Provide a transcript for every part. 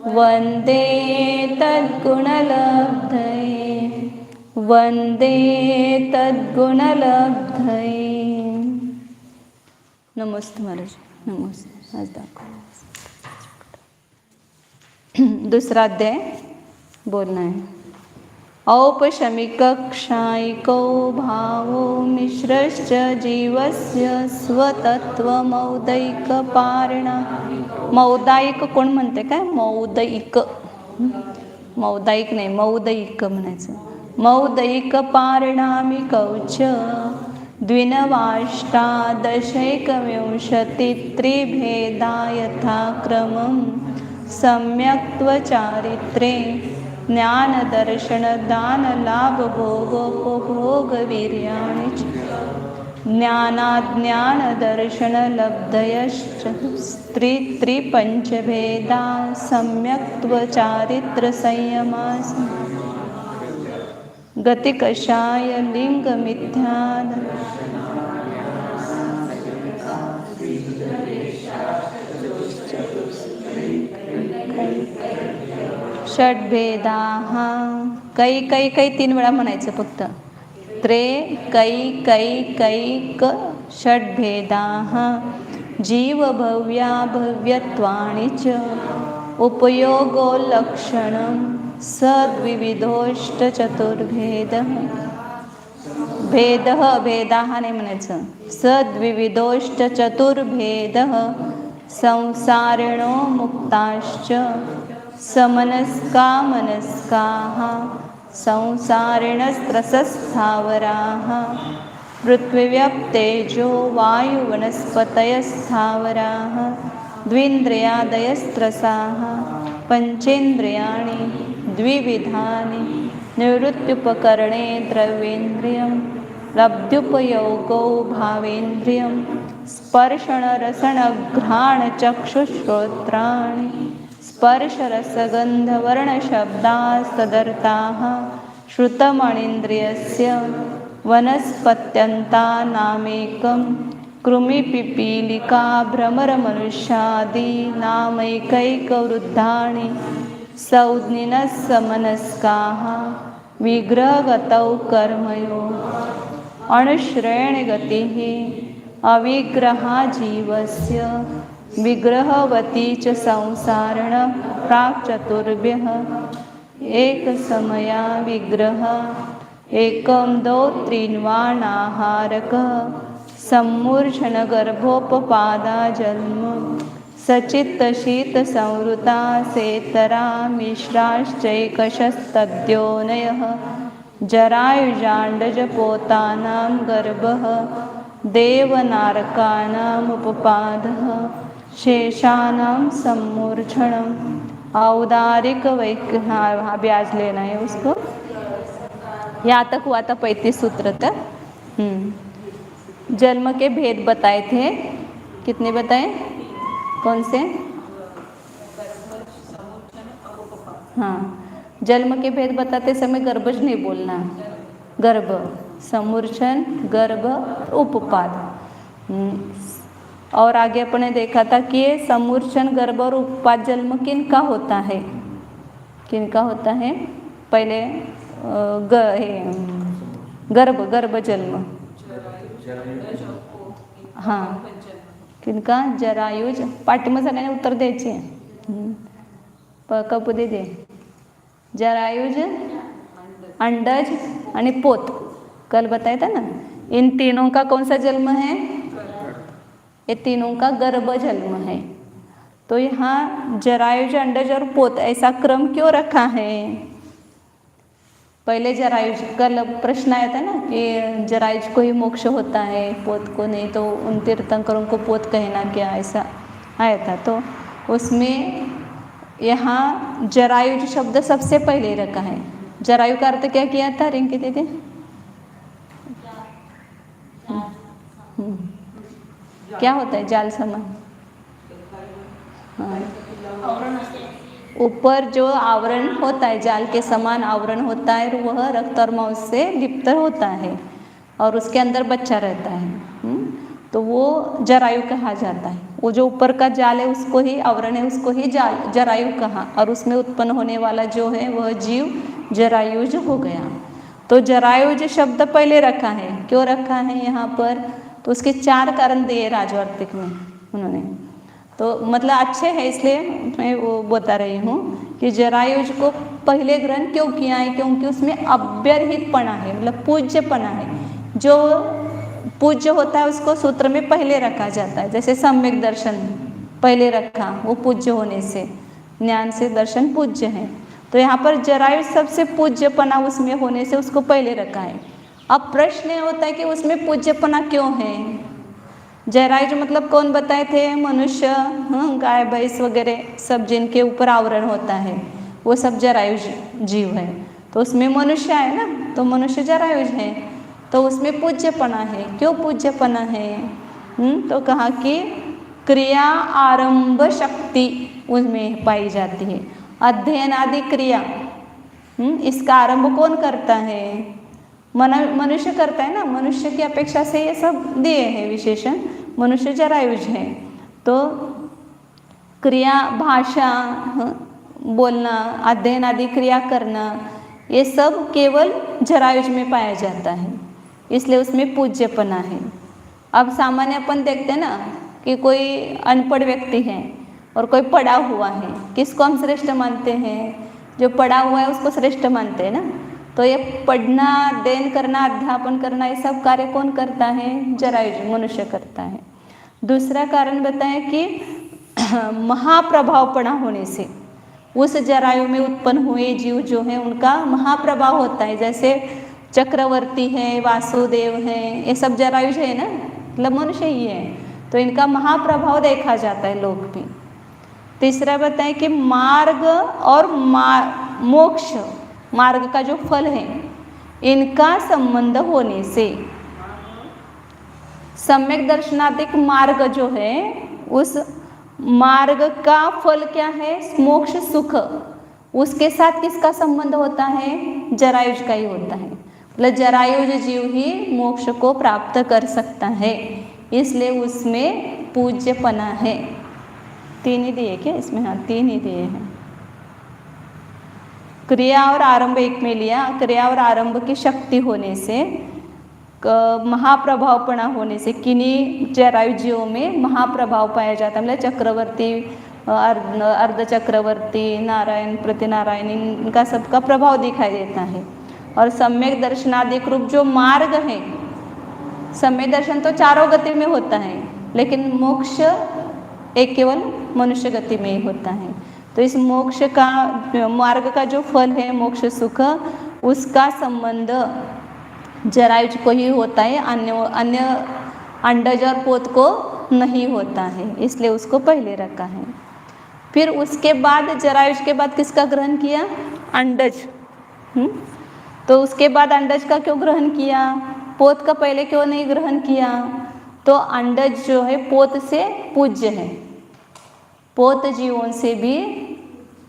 वन्दे तद्गुणलब्धये वन्दे तद्गुणलब्धये। नमस्ते महाराज, नमस्ते। आज दाखव दूसरा अध्याय बोलना है। औपशमिकक्षायिको भावो मिश्रश्च जीवस्य स्वतत्वमौदैकपारिणा। मौदायिक कोण म्हणते काय? मौदैक, मौदायिक नाही, मौदैक म्हणायचं. मौदैक पारिणामिकौच द्विनवाष्टादशैकविंशति त्रिभेदा यथाक्रमं सम्यक्त्वचारित्रे ज्ञानदर्शनदानलाभभोगोपभोगवीर्याणि च ज्ञानाज्ञानदर्शनलब्धयश्च त्रिपञ्चभेदा सम्यक्त्वचारित्रसंयमास गतिकषाय लिङ्गमिथ्याद षड्भेदाः. कै कै कै 3 वेळा म्हणायचं फक्त. त्रे कै कै कैक षड्भेदाः जीवभव्याभव्यत्वानि च उपयोगो लक्षणं सद्विविधोष्टचतुर्भेदः. भेदः भेदाः नाही म्हणायचं. सद्विविधोष्टचतुर्भेदः संसारिणो मुक्ताश्च समनस्का मनस्काः संसारिणस्त्रसस्थावराः पृथ्वीव्यप्तेजो वायुवनस्पतयस्थावराः द्विन्द्रियादयस्त्रसाः पञ्चेन्द्रियाणि द्विविधानि निवृत्त्युपकरणे द्रव्येन्द्रियं लब्ध्युपयोगो भावेन्द्रियं स्पर्शनरसनघ्राणचक्षुश्रोत्राणि स्पर्शरसगन्धवर्णशब्दास्तदर्थाः श्रुतमणीन्द्रियस्य वनस्पत्यन्तानामेकं कृमिपिपीलिका भ्रमरमनुष्यादीनामैकैकवृद्धानि संज्ञिनः समनस्काः विग्रहगतौ कर्मयो अणुश्रेणिगतिः अविग्रहा जीवस्य विग्रहवती च संसारण प्राक्चतुर्भ्यः एकसमया विग्रह एकं दो त्रीन्वाणाहारकः सम्मूर्छनगर्भोपपादा जन्म सचित्तशीतसंवृता सेतरा मिश्राश्चैकशस्तद्योनयः जरायुजाण्डजपोतानां गर्भः देवनारकानामुपपादः शेषानां सम्मूर्छनम् औदारिक वैक्य। हाँ ब्याज लेना है उसको। यहाँ तक हुआ था 35 सूत्र तक। जन्म के भेद बताए थे। कितने बताए? कौन से? हाँ, जन्म के भेद बताते समय गर्भज नहीं बोलना। गर्भ, समूर्छन, गर्भ, उपपाद। और आगे अपने देखा था कि ये समूर्छन, गर्भ और उपपाद जन्म किनका होता है? किनका होता है? पहले गर्भ, गर्भ जन्म। हाँ, किनका? जरायुज. पाठीमध्ये सगळ्यांनी उत्तर द्यायचे. कप दे दे. जरायुज, अंडज आणि पोत. कल बताया था ना, इन तीनों का कौन सा जन्म है? ये तीनों का गर्भ जन्म है। तो यहाँ जरायुज, अंडज और पोत ऐसा क्रम क्यों रखा है? पहले जरायुज, कल प्रश्न आया था ना कि जरायुज को ही मोक्ष होता है, पोत को नहीं, तो उन तीर्थंकरों को पोत कहना क्या, ऐसा आया था। तो उसमें यहाँ जरायुज शब्द सबसे पहले रखा है। जरायु का अर्थ क्या किया था रिंकी दीदी? क्या होता है? जाल समान। हाँ, ऊपर जो आवरण होता है, जाल के समान आवरण होता है, वह रक्त और मांस से लिप्त होता है और उसके अंदर बच्चा रहता है। तो वो जरायु कहा जाता है। वो जो ऊपर का जाल है उसको ही, आवरण है उसको ही जरायु कहा, और उसमें उत्पन्न होने वाला जो है वह जीव जरायुज हो गया। तो जरायुज शब्द पहले रखा है, क्यों रखा है यहाँ पर, तो उसके 4 कारण दिए राजवार्तिक में उन्होंने। तो मतलब अच्छे है, इसलिए मैं वो बता रही हूँ कि जरायुज को पहले ग्रहण क्यों किया है, क्योंकि उसमें अव्यरहितपना है, मतलब पूज्यपना है। जो पूज्य होता है उसको सूत्र में पहले रखा जाता है, जैसे सम्यक दर्शन पहले रखा, वो पूज्य होने से, ज्ञान से दर्शन पूज्य है। तो यहाँ पर जरायुज सबसे पूज्यपना उसमें होने से उसको पहले रखा है। अब प्रश्न ये होता है कि उसमें पूज्यपना क्यों है। जरायुज मतलब कौन बताए थे, मनुष्य, गाय भैंस वगैरह सब जिनके ऊपर आवरण होता है वो सब जरायुज जीव है। तो उसमें मनुष्य है ना, तो मनुष्य जरायुज है, तो उसमें पूज्यपना है। क्यों पूज्यपना है, तो कहा कि क्रिया आरंभ शक्ति उसमें पाई जाती है। अध्ययन आदि क्रिया, इसका आरंभ कौन करता है, मनुष्य करता है ना। मनुष्य की अपेक्षा से ये सब दिए हैं विशेषण, मनुष्य जरायुज है। तो क्रिया, भाषा, बोलना, अध्ययन आदि क्रिया करना, ये सब केवल जरायुज में पाया जाता है, इसलिए उसमें पूज्यपना है। अब सामान्य अपन देखते हैं ना कि कोई अनपढ़ व्यक्ति है और कोई पढ़ा हुआ है, किसको हम श्रेष्ठ मानते हैं, जो पढ़ा हुआ है उसको श्रेष्ठ मानते हैं ना। तो ये पढ़ना, अध्ययन करना, अध्यापन करना, ये सब कार्य कौन करता है, जरायुज मनुष्य करता है। दूसरा कारण बताएं कि महाप्रभावपना होने से उस जरायु में उत्पन्न हुए जीव जो है उनका महाप्रभाव होता है। जैसे चक्रवर्ती है, वासुदेव है, ये सब जरायुज है ना, मतलब मनुष्य ही है, तो इनका महाप्रभाव देखा जाता है लोक में। तीसरा बताएं कि मार्ग और मोक्ष, मार्ग का जो फल है, इनका संबंध होने से सम्यक दर्शनात्मक मार्ग जो है, उस मार्ग का फल क्या है, मोक्ष सुख, उसके साथ किसका संबंध होता है, जरायुज का ही होता है। मतलब जरायुज जीव ही मोक्ष को प्राप्त कर सकता है, इसलिए उसमें पूज्यपना है। 3 ही दिए क्या इसमें, हाँ 3 ही दिए हैं। क्रिया और आरंभ एक में लिया, क्रिया और आरंभ की शक्ति होने से, महाप्रभावपना होने से किन्हीं जरायुजियों में महाप्रभाव पाया जाता है। मतलब चक्रवर्ती, अर्ध चक्रवर्ती, नारायण, प्रतिनारायण, इनका सबका प्रभाव दिखाई देता है। और सम्यक दर्शनादिक रूप जो मार्ग है, सम्यक दर्शन तो चारों गति में होता है, लेकिन मोक्ष एक केवल मनुष्य गति में ही होता है। तो इस मोक्ष का, मार्ग का जो फल है मोक्ष सुख, उसका संबंध जरायुज को ही होता है, अन्य अंडज और पोत को नहीं होता है, इसलिए उसको पहले रखा है। फिर उसके बाद जरायुज के बाद किसका ग्रहण किया, अंडज। तो उसके बाद अंडज का क्यों ग्रहण किया, पोत का पहले क्यों नहीं ग्रहण किया, तो अंडज जो है पोत से पूज्य है, पोत जीवों से भी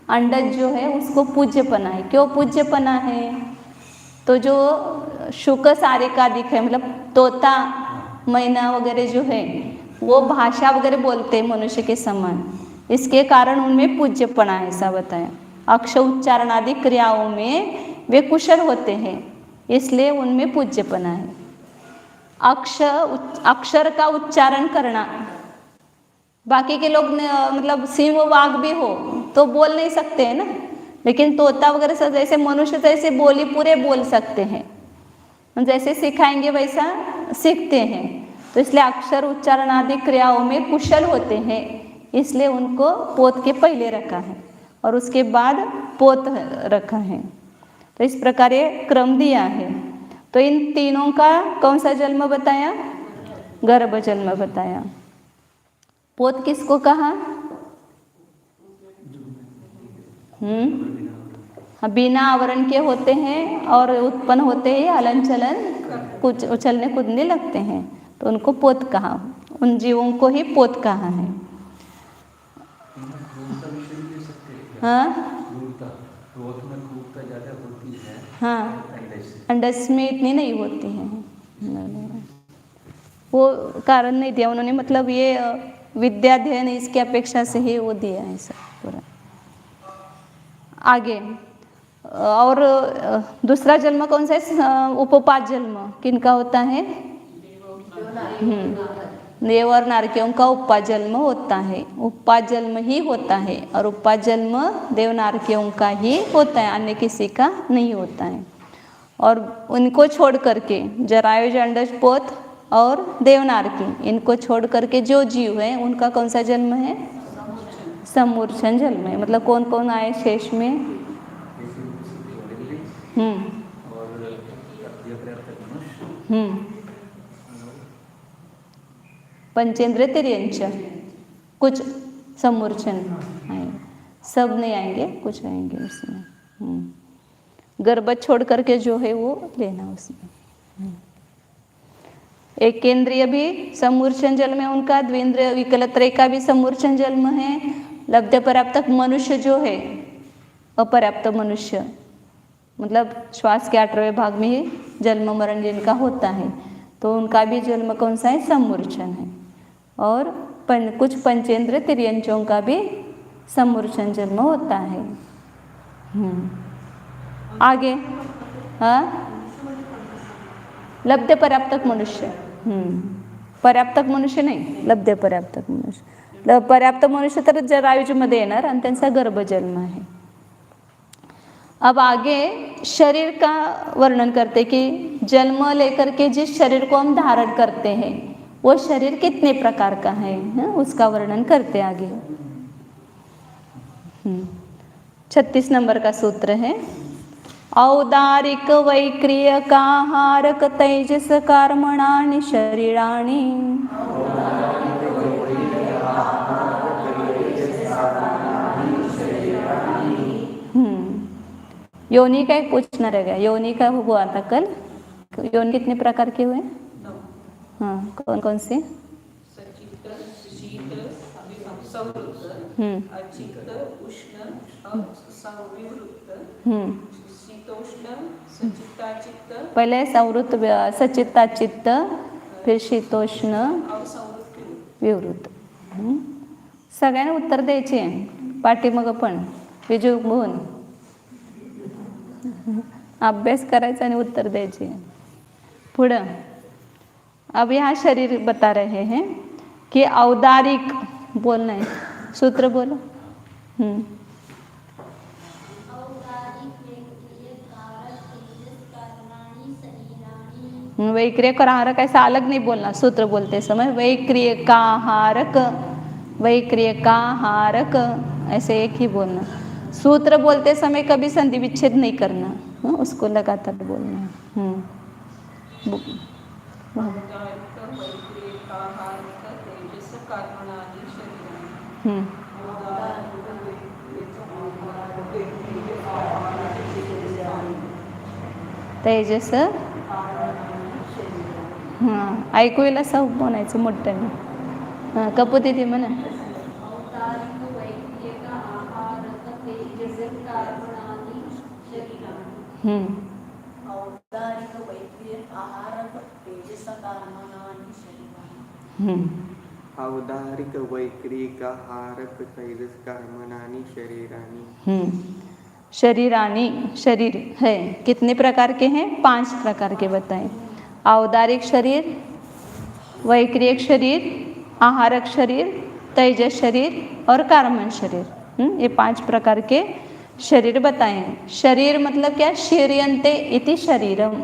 अंडज जो है उसको पूज्यपना है। क्यों पूज्यपना है, तो जो शुक सारिकादिक है, मतलब तोता, मैना वगैरह जो है वो भाषा वगैरह बोलते हैं मनुष्य के समान, इसके कारण उनमें पूज्यपना है, ऐसा बताया। अक्षर उच्चारण आदि क्रियाओं में वे कुशल होते हैं, इसलिए उनमें पूज्यपना है। अक्षर का उच्चारण करना, बाकी के लोग मतलब सिंह वाघ भी हो तो बोल नहीं सकते हैं ना, लेकिन तोता वगैरह सब जैसे मनुष्य जैसे बोली पूरे बोल सकते हैं, जैसे सिखाएंगे वैसा सीखते हैं। तो इसलिए अक्षर उच्चारण आदि क्रियाओं में कुशल होते हैं, इसलिए उनको पोत के पहले रखा है और उसके बाद पोत रखा है। तो इस प्रकार ये क्रम दिया है। तो इन तीनों का कौन सा जन्म बताया, गर्भ जन्म बताया। पोत किसको कहा, बिना आवरण के होते हैं और उत्पन्न होते ही हलन चलन कुछ उछलने कूदने लगते हैं, तो उनको पोत कहा, उन जीवों को ही पोत कहा है। हाँ हाँ, अंडस में इतनी नहीं होती है, वो कारण नहीं दिया उन्होंने। मतलब ये विद्याध्ययन इसकी अपेक्षा से ही वो दिया है सब पूरा। आगे और दूसरा जन्म कौन सा है? उपपात जन्म किनका होता है? देव और नारकियों का उपपात जन्म होता है। उपपात जन्म ही होता है और उपपात जन्म देव नारकियों का ही होता है, अन्य किसी का नहीं होता है। और उनको छोड़ करके जरायुज, अंडज, पोत और देवनारकी, इनको छोड़ करके जो जीव है उनका कौन सा जन्म है? समूर्छन जन्म है। मतलब कौन कौन आए शेष में? पंचेंद्रिय तिर्यंच, कुछ समूर्छन आएंगे, सब नहीं आएंगे, कुछ आएंगे उसमें। गर्भ छोड़ करके जो है वो लेना उसमें। एक केंद्रीय भी समूर्छन जन्म है उनका, द्विंद्रिय विकलत्रय का भी समूर्छन जन्म है। लब्ध पर्याप्तक मनुष्य जो है, अपर्याप्त मनुष्य, मतलब श्वास के 8वें भाग में ही जन्म मरण जिनका होता है, तो उनका भी जन्म कौन सा है? समूर्छन है। और कुछ पंचेंद्र तिर्यंचों का भी समूर्छन जन्म होता है। आगे लब्ध पर्याप्तक मनुष्य, पर्याप्तक मनुष्य नाही, लब्ध पर्याप्तक मनुष्य। पर्याप्त मनुष्य तर जरायुजमध्ये येणार आणि त्यांचा गर्भजन्म आहे। अब आगे शरीर का वर्णन करते कि जन्म लेकर के जिस शरीर को हम धारण करते हैं वो शरीर कितने प्रकार का है, उसका वर्णन करते आगे। 36 नंबर का सूत्र है, औदारिक वैक्रियकाहारक तेजस कर्मणानि शरीराणि। योनि का एक पूछना रह गया, योनि का हुआ था कल। योनि कितने प्रकार के हुए? हाँ, कौन कौन से? पहले संवृत्त सचित्ताचित्त, फिर शीतोष्ण विवृत्त। सगळ्यांना उत्तर द्यायचे, पाठीमागं पण विजू मोहन अभ्यास करायचा आणि उत्तर द्यायचे। पुढं अब यहाँ शरीर बता रहे हैं कि औदारिक बोलना है, सूत्र बोलो। वैक्रिय काहारक ऐसा अलग नहीं बोलना, सूत्र बोलते समय वैक्रिय काहारक, वैक्रिय काहारक ऐसे एक ही बोलना। सूत्र बोलते समय कभी संधि विच्छेद नहीं करना, उसको लगातार बोलना। तेजस, ऐकू येईल असं म्हणायचं मोठ्याने। कपू दीदी म्हणा। औदारिक वैक्रियकाहारक तेजस कर्मणानि शरीराणि। शरीराणि, शरीर है कितने प्रकार के हैं? 5 प्रकार के बताएं। औदारिक शरीर, वैक्रियक शरीर, आहारक शरीर, तेजस शरीर और कार्मण शरीर। ये 5 प्रकार के शरीर बताएं। शरीर मतलब क्या? शीर्यन्ते इति शरीरम।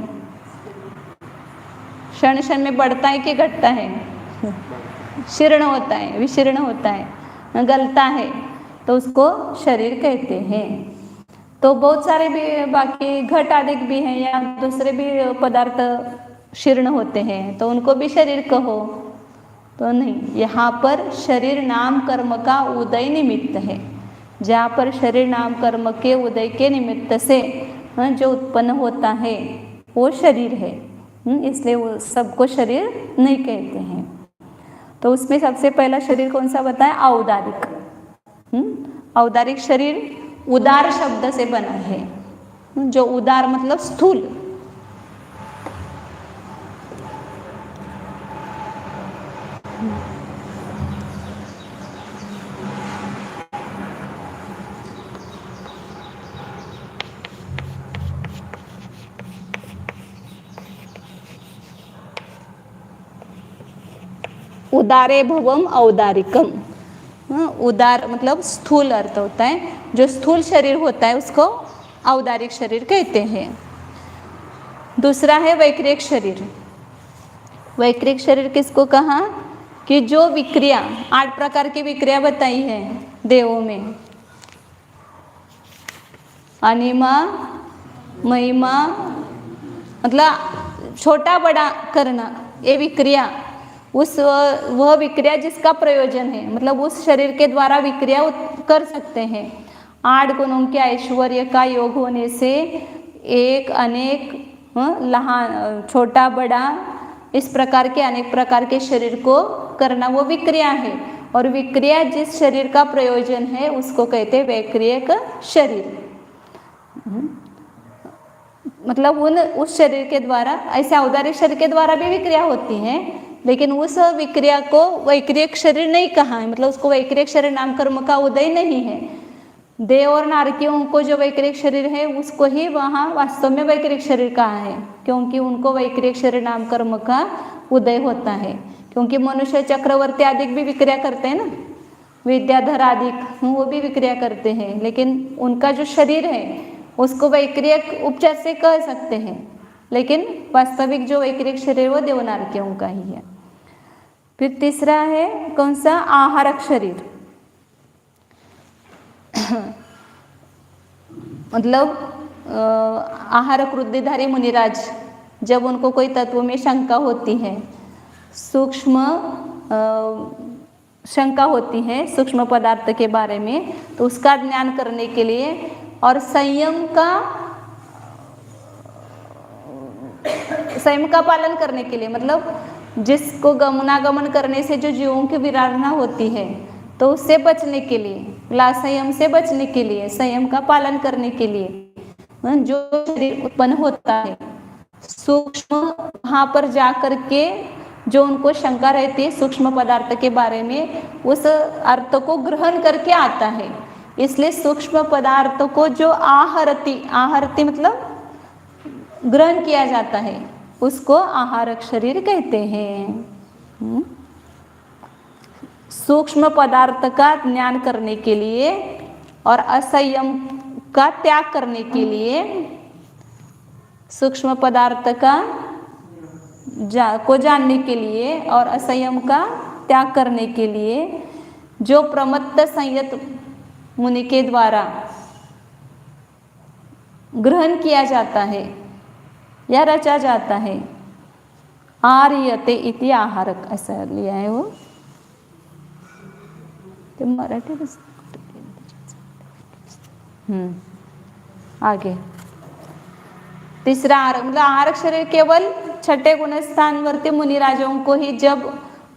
क्षण क्षण में बढ़ता है कि घटता है? शीर्ण होता है, विशीर्ण होता है, गलता है, तो उसको शरीर कहते हैं। तो बहुत सारे भी बाकी घट आदि भी हैं या दूसरे भी पदार्थ शीर्ण होते हैं, तो उनको भी शरीर कहो तो नहीं। यहाँ पर शरीर नाम कर्म का उदय निमित्त है। जहाँ पर शरीर नाम कर्म के उदय के निमित्त से जो उत्पन्न होता है वो शरीर है, इसलिए वो सबको शरीर नहीं कहते हैं। तो उसमें सबसे पहला शरीर कौन सा बताया? औदारिक। औदारिक शरीर उदार शब्द से बना है, जो उदार मतलब स्थूल। उदारे भवम औदारिकम। उदार मतलब स्थूल अर्थ होता है, जो स्थूल शरीर होता है उसको औदारिक शरीर कहते हैं। दूसरा है वैक्रिक शरीर। वैक्रिक शरीर किसको कहा कि जो विक्रिया 8 प्रकार की विक्रिया बताई है देवों में, अनिमा महिमा मतलब छोटा बड़ा करना, ये विक्रिया वह विक्रिया जिसका प्रयोजन है, मतलब उस शरीर के द्वारा विक्रिया कर सकते हैं। 8 गुणों के ऐश्वर्य का योग होने से एक अनेक लहान छोटा बड़ा इस प्रकार के अनेक प्रकार के शरीर को करना वो विक्रिया है। और विक्रिया जिस शरीर का प्रयोजन है उसको कहते हैं वैक्रियक शरीर। मतलब उस शरीर के द्वारा, ऐसे औदारिक शरीर के द्वारा भी विक्रिया होती है, लेकिन उस विक्रिया को वैक्रियक शरीर नहीं कहा है, मतलब उसको वैक्रियक शरीर नाम कर्म का उदय नहीं है। देव और नारकियों को जो वैक्रियक शरीर है उसको ही वहाँ वास्तव में वैक्रियक शरीर कहा है, क्योंकि उनको वैक्रियक शरीर नाम कर्म का उदय होता है। क्योंकि मनुष्य चक्रवर्ती आदि भी विक्रिया करते हैं ना, विद्याधर आदि वो भी विक्रिया करते हैं, लेकिन उनका जो शरीर है उसको वैक्रियक उपचार से कह सकते हैं, लेकिन वास्तविक जो वैक्रियक शरीर वो देवनारकियों का ही है। फिर तीसरा है कौन सा, आहारक शरीर। मतलब आहारक वृद्धिधारी मुनिराज जब उनको कोई तत्व में शंका होती है, सूक्ष्म शंका होती है सूक्ष्म पदार्थ के बारे में, तो उसका ज्ञान करने के लिए और संयम का पालन करने के लिए, मतलब जिसको गमनागमन करने से जो जीवों की विराधना होती है तो उससे बचने के लिए, लासंयम से बचने के लिए, संयम का पालन करने के लिए जो शरीर उत्पन्न होता है सूक्ष्म, वहाँ पर जा कर के जो उनको शंका रहती है सूक्ष्म पदार्थ के बारे में, उस अर्थ को ग्रहण करके आता है। इसलिए सूक्ष्म पदार्थ को जो आहरती मतलब ग्रहण किया जाता है उसको आहारक शरीर कहते हैं। सूक्ष्म पदार्थ का ज्ञान करने के लिए और असंयम का त्याग करने के लिए, सूक्ष्म पदार्थ को जानने के लिए और असंयम का त्याग करने के लिए जो प्रमत्त संयत मुनि के द्वारा ग्रहण किया जाता है या रचा जाता है, आर्यते इति आहारक, ऐसा लिया है वो मराठी। आगे तीसरा मतलब आहारक शरीर केवल छठे गुणस्थानवर्ती मुनिराजों को ही जब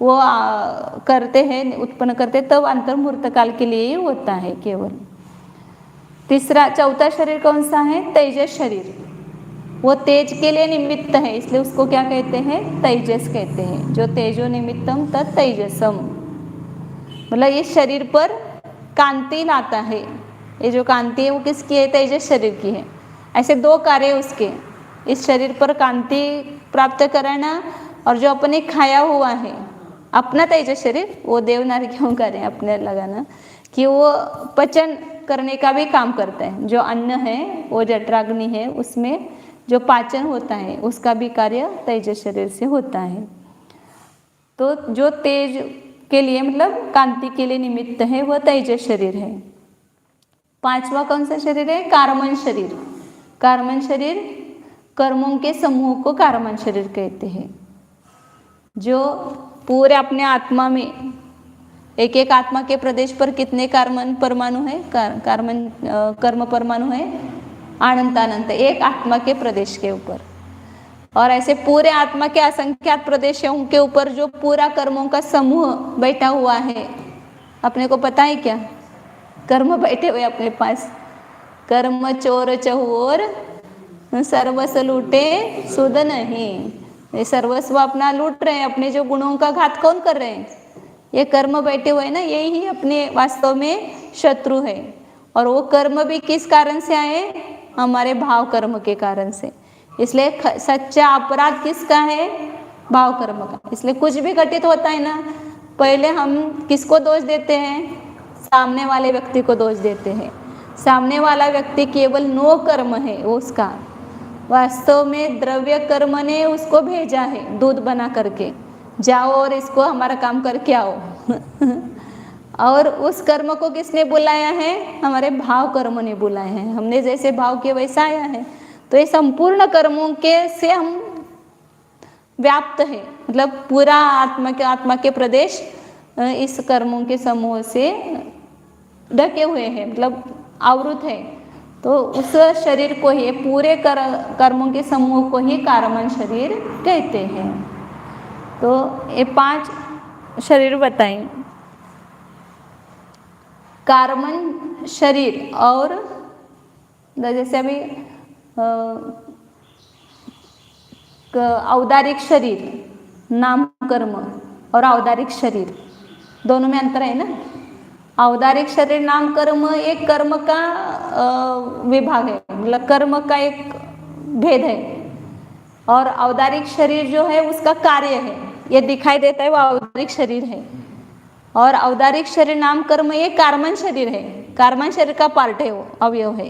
वो करते हैं, उत्पन्न करते, तब अंतर्मुहूर्त काल के लिए ही होता है केवल। चौथा शरीर कौन सा है, तेजस शरीर। वो तेज के लिए निमित्त है, इसलिए उसको क्या कहते हैं, तेजस कहते हैं। जो तेजो निमित्तम तत् तेजसम, मतलब इस शरीर पर कांति लाता है। ये जो कांति है वो किसकी है, तेजस शरीर की है। ऐसे 2 कार्य उसके, इस शरीर पर कांति प्राप्त कराना और जो अपने खाया हुआ है अपना तेजस शरीर, वो देवनार क्यों करें अपने लगाना, कि वो पचन करने का भी काम करता है। जो अन्न है वो जठराग्नि है, उसमें जो पाचन होता है उसका भी कार्य तेजस शरीर से होता है। तो जो तेज के लिए मतलब कांति के लिए निमित्त है वह तेजस शरीर है। 5वां कौन सा शरीर है, कार्मन शरीर। कार्मन शरीर कर्मों के समूह को कार्मन शरीर कहते हैं। जो पूरे अपने आत्मा में एक एक आत्मा के प्रदेश पर कितने कार्मन परमाणु है, कर्म परमाणु है, अनंत एक आत्मा के प्रदेश के ऊपर। और ऐसे पूरे आत्मा के असंख्यात प्रदेशों के ऊपर जो पूरा कर्मों का समूह बैठा हुआ है, अपने को पता है क्या, कर्म बैठे हुए अपने पास। कर्म चोर चहुओर सर्वस्व लूटे सुध नहीं, ये सर्वस्व अपना लूट रहे हैं। अपने जो गुणों का घात कौन कर रहे हैं, ये कर्म बैठे हुए ना, यही ही अपने वास्तव में शत्रु है। और वो कर्म भी किस कारण से आए, हमारे भाव कर्म के कारण से। इसलिए सच्चा अपराध किसका है, भाव कर्म का। इसलिए कुछ भी घटित होता है ना, पहले हम किसको दोष देते हैं? सामने वाले व्यक्ति को दोष देते हैं। सामने वाला व्यक्ति केवल नो कर्म है उसका, वास्तव में द्रव्य कर्म ने उसको भेजा है दूध बना करके, जाओ और इसको हमारा काम करके आओ। और उस कर्म को किसने बुलाया है? हमारे भाव कर्म ने बुलाए हैं। हमने जैसे भाव किए वैसा आया है। तो ये संपूर्ण कर्मों के से हम व्याप्त है, मतलब पूरा आत्मा के प्रदेश इस कर्मों के समूह से ढके हुए हैं, मतलब आवृत है। तो उस शरीर को ही, पूरे कर्मों के समूह को ही कारमन शरीर कहते हैं। तो ये 5 शरीर बताएं। कारमन शरीर और जैसे अभी औदारिक शरीर, नाम कर्म और औदारिक शरीर दोनों में अंतर है ना। औदारिक शरीर नाम कर्म एक कर्म का विभाग है, मतलब कर्म का एक भेद है, और औदारिक शरीर जो है उसका कार्य है, ये दिखाई देता है वो औदारिक शरीर है। और औदारिक शरीर नाम कर्म ये कारमन शरीर है, कारमन शरीर का पार्ट है, वो अवयव है।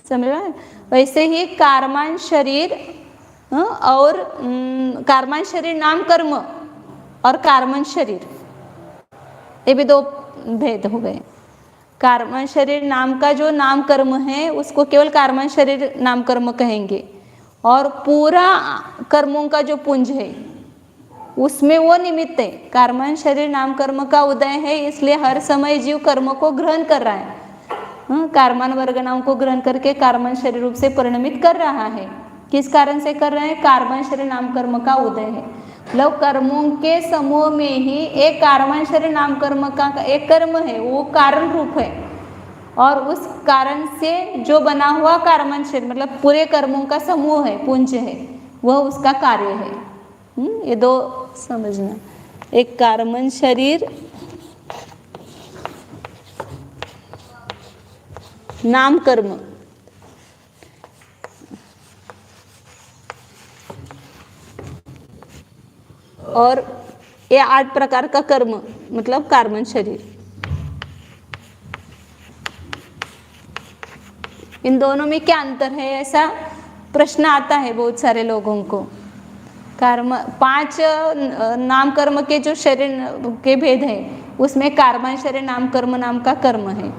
समझ रहे हैं? वैसे ही कारमन शरीर और कारमन शरीर नाम कर्म और कारमन शरीर, ये भी 2 भेद हो गए। कारमन शरीर नाम का जो नाम कर्म है उसको केवल कारमन शरीर नाम कर्म कहेंगे, और पूरा कर्मों का जो पुंज है उसमें वो निमित्त है। कारमन शरीर नाम कर्म का उदय है, इसलिए हर समय जीव कर्म को ग्रहण कर रहा है, कारमन वर्गनाओं को ग्रहण करके कारमन शरीर रूप से परिणमित कर रहा है। किस कारण से कर रहे हैं? कारमन शरीर नाम कर्म का उदय है। मतलब कर्मों के समूह में ही एक कारमन शरीर नाम कर्म का एक कर्म है, वो कारण रूप है, और उस कारण से जो बना हुआ कारमन शरीर, मतलब पूरे कर्मों का समूह है, पुंज है, वह उसका कार्य है। ये 2 समझना, एक कारमन शरीर नाम कर्म और ये 8 प्रकार का कर्म, मतलब कारमन शरीर। इन दोनों में क्या अंतर है, ऐसा प्रश्न आता है बहुत सारे लोगों को। कर्म 5 नाम कर्म के जो शरीर के भेद है उसमें कारमन शरीर नाम का कर्म है,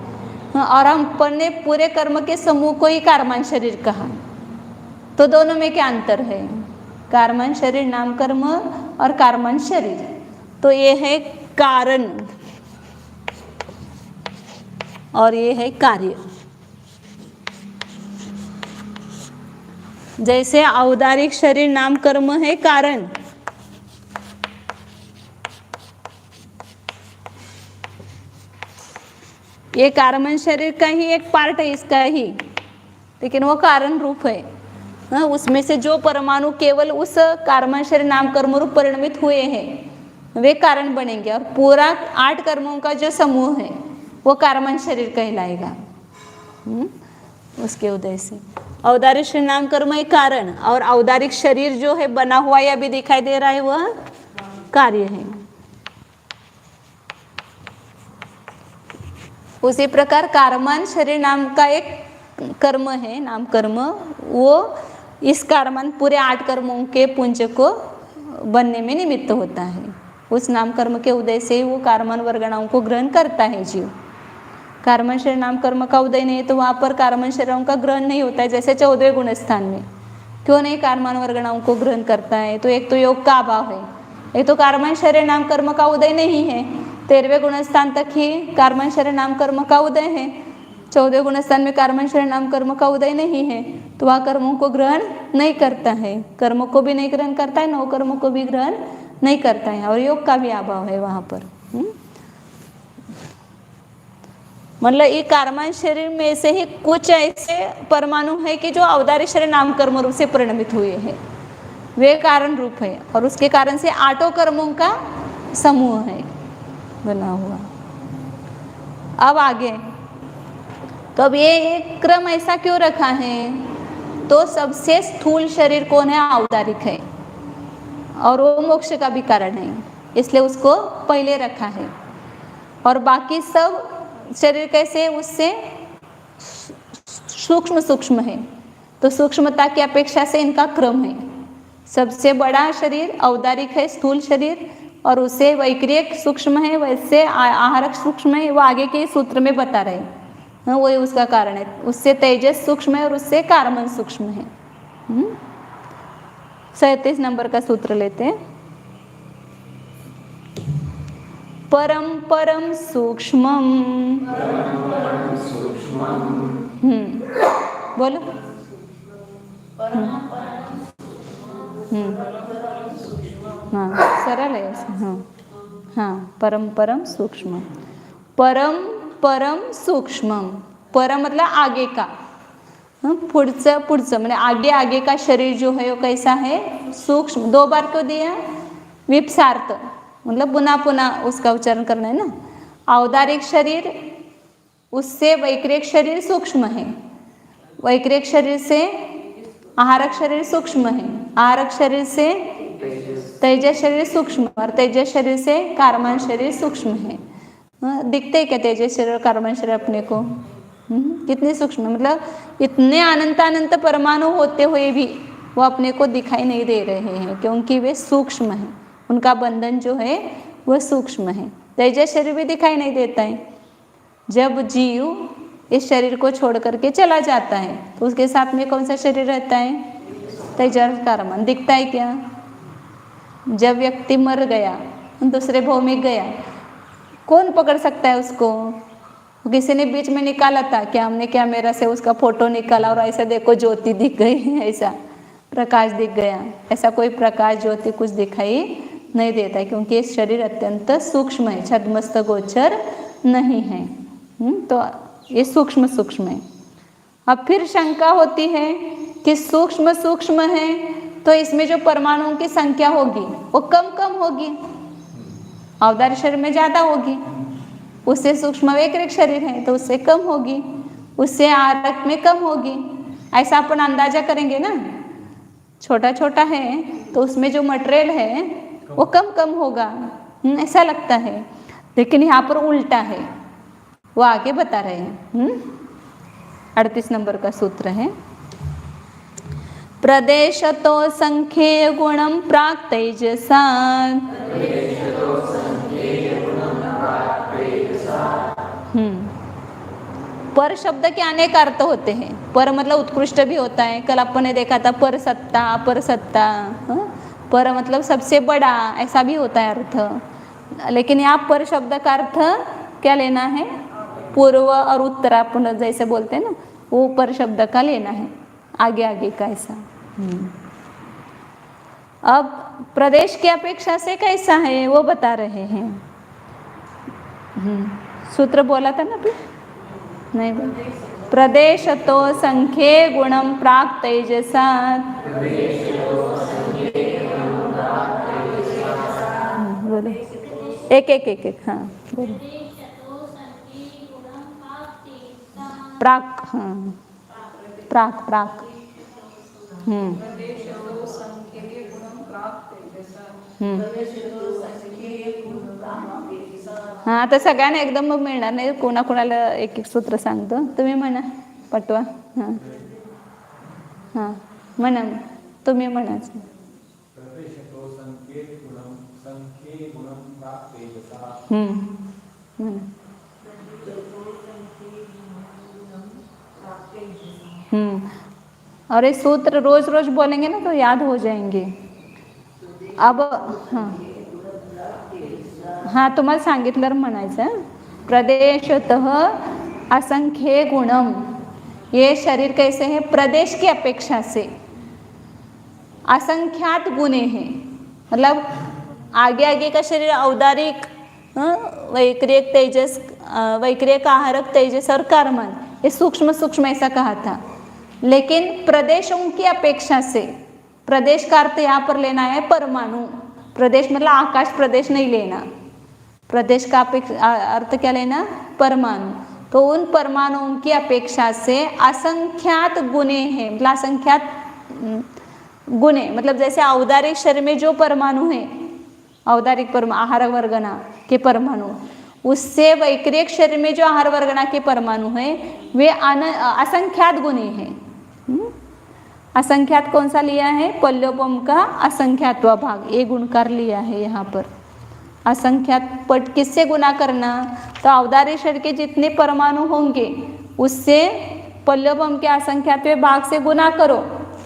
और हम ने पूरे कर्म के समूह को ही कारमन शरीर कहा। तो दोनों में क्या अंतर है? कारमन शरीर नाम कर्म और कारमन शरीर, तो ये है कारण और ये है कार्य। जैसे औदारिक शरीर नाम कर्म है कारण, ये कारमन शरीर का ही एक पार्ट है इसका ही, लेकिन वो कारण रूप है। उसमें से जो परमाणु केवल उस कारमन शरीर नाम कर्म रूप परिणमित हुए हैं वे कारण बनेंगे, और पूरा 8 कर्मों का जो समूह है वो कारमन शरीर कहलाएगा। उसके उदय से औदारिक शरीर नाम कर्म एक कारण, और औदारिक शरीर जो है बना हुआ या भी दिखाई दे रहा है वह कार्य है। उसी प्रकार कारमन शरीर नाम का एक कर्म है, नाम कर्म, वो इस कारमन पूरे 8 कर्मों के पुंज को बनने में निमित्त होता है। उस नाम कर्म के उदय से वो कारमन वर्गणाओं को ग्रहण करता है जीव। कारमन शरीर नाम कर्म का उदय नहीं है तो वहाँ पर कारमन शरीरों का ग्रहण नहीं होता है। जैसे 14वें गुण स्थान में क्यों नहीं कारमन वर्गणाओं को ग्रहण करता है? तो एक तो योग का अभाव है, एक तो कारमन शरीर नाम कर्म का उदय नहीं है। 13वें गुण स्थान तक ही कारमन शरीर नाम कर्म का उदय है, 14वें गुण स्थान में कारमन शरीर नाम कर्म का उदय नहीं है, तो वह कर्मों को ग्रहण नहीं करता है। कर्मों को भी नहीं ग्रहण करता है, 9 कर्मों को भी ग्रहण नहीं करता है, और योग का भी अभाव है वहाँ पर। मतलब ये कारमन शरीर में से ही कुछ ऐसे परमाणु है कि जो औदारिक शरीर नाम कर्म रूप से परिणमित हुए हैं, वे कारण रूप है, और उसके कारण से 8 कर्मों का समूह है बना हुआ। अब आगे, तो अब ये क्रम ऐसा क्यों रखा है? तो सबसे स्थूल शरीर कौन है? औदारिक है, और वो मोक्ष का भी कारण है। इसलिए उसको पहले रखा है। और बाकी सब शरीर कैसे है, उससे सूक्ष्म सूक्ष्म है, तो सूक्ष्मता की अपेक्षा से इनका क्रम है। सबसे बड़ा शरीर औदारिक है, स्थूल शरीर, और उससे वैक्रियक सूक्ष्म है, वैसे आहारक सूक्ष्म है। वो आगे के सूत्र में बता रहे हैं, हाँ वही उसका कारण है। उससे तेजस सूक्ष्म है और उससे कार्बन सूक्ष्म है। 37 नंबर का सूत्र लेते हैं। परम परम सूक्ष्मम, बोलो। हाँ सरल है ऐसे। हाँ हाँ, परम परम सूक्ष्म, परम परम सूक्ष्मम। परम मतलब आगे का, पुढचं पुढचं म्हणजे आगे आगे का शरीर जो है वो कैसा है, सूक्ष्म। 2 बार क्यों दिया, विप्सार्थ मतलब पुनः पुनः उसका उच्चारण करना है ना। औदारिक शरीर, उससे वैक्रियक शरीर सूक्ष्म है, वैक्रियक शरीर से आहारक शरीर सूक्ष्म है, आहारक शरीर से तेजस शरीर सूक्ष्म, और तेजस शरीर से कार्बन शरीर सूक्ष्म है। दिखते है क्या तेजस शरीर और कार्बन शरीर अपने को? कितने सूक्ष्म, मतलब इतने अनंत अनंत परमाणु होते हुए भी वो अपने को दिखाई नहीं दे रहे हैं, क्योंकि वे सूक्ष्म हैं। उनका बंधन जो है वह सूक्ष्म है। तेजस शरीर भी दिखाई नहीं देता है। जब जीव इस शरीर को छोड़ करके चला जाता है तो उसके साथ में कौन सा शरीर रहता है, तेजस कार्बन। दिखता है क्या? जब व्यक्ति मर गया, दूसरे भव में गया, कौन पकड़ सकता है उसको? किसी ने बीच में निकाला था क्या, हमने क्या मेरा से उसका फोटो निकाला और ऐसा देखो ज्योति दिख गई, ऐसा प्रकाश दिख गया? ऐसा कोई प्रकाश ज्योति कुछ दिखाई नहीं देता है, क्योंकि ये शरीर अत्यंत सूक्ष्म है, छद्मस्त गोचर नहीं है। तो ये सूक्ष्म सूक्ष्म है। अब फिर शंका होती है कि सूक्ष्म सूक्ष्म है तो इसमें जो परमाणुओं की संख्या होगी वो कम कम होगी, औदार्य शरीर में ज्यादा होगी, उससे सूक्ष्म वैक्रिक शरीर है तो उससे कम होगी, उससे आहारक में कम होगी। ऐसा अपन अंदाजा करेंगे ना, छोटा छोटा है तो उसमें जो मटेरियल है वो कम कम होगा, ऐसा लगता है। लेकिन यहाँ पर उल्टा है, वो आगे बता रहे हैं। 38 नंबर का सूत्र है, प्रदेशतो संख्ये गुणम प्राक तेजसा। पर शब्द के अनेक अर्थ होते हैं। पर मतलब उत्कृष्ट भी होता है, कल अपन ने देखा था पर सत्ता, अपर सत्ता। पर मतलब सबसे बड़ा, ऐसा भी होता है अर्थ। लेकिन यहाँ पर शब्द का अर्थ क्या लेना है, पूर्व और उत्तर अपन जैसे बोलते हैं ना, वो पर शब्द का लेना है, आगे आगे का ऐसा। अब प्रदेश की अपेक्षा से कैसा है वो बता रहे हैं। सूत्र बोला था ना अभी, नहीं प्रदेश तो संख्ये गुणम प्राक तेजसा। बोलो एक एक एक एक। हाँ बोलो, प्राक। हाँ प्राक प्राक। हाँ तर सगळ्यांना एकदम मग मिळणार नाही, कोणाकोणाला एक एक सूत्र सांगतो, तुम्ही म्हणा पटवा। हां हां म्हणा, तुम्ही म्हणाच। और ये सूत्र रोज रोज बोलेंगे ना तो याद हो जाएंगे। अब हाँ हाँ तुम्हाला सांगितलं म्हणायचं, प्रदेशतः असंख्य गुणम, ये शरीर कैसे है, प्रदेश की अपेक्षा से असंख्यात गुणे हैं। मतलब आगे आगे का शरीर औदारिक, वैक्रियक तेजस, वैक्रियक आहारक तेजस और कार्बन, ये सूक्ष्म सूक्ष्म ऐसा कहा था। लेकिन प्रदेशों की अपेक्षा से, प्रदेश का अर्थ यहाँ पर लेना है परमाणु। प्रदेश मतलब आकाश प्रदेश नहीं लेना, प्रदेश का अर्थ क्या लेना, परमाणु। तो उन परमाणुओं की अपेक्षा से असंख्यात गुणे हैं, मतलब असंख्यात गुणे, मतलब जैसे औदारिक शरीर में जो परमाणु है औदारिक आहार वर्गना के परमाणु, उससे वैक्रिक शरीर में जो आहार वर्गना के परमाणु हैं वे असंख्यात गुणी हैं। असंख्यात कौन सा लिया है? पल्योपम का असंख्यात्व भाग, ये गुणकार लिया है यहाँ पर। असंख्यात पट किससे गुना करना? तो औदारिक शरीर के जितने परमाणु होंगे उससे पल्योपम के असंख्यात्व भाग से गुना करो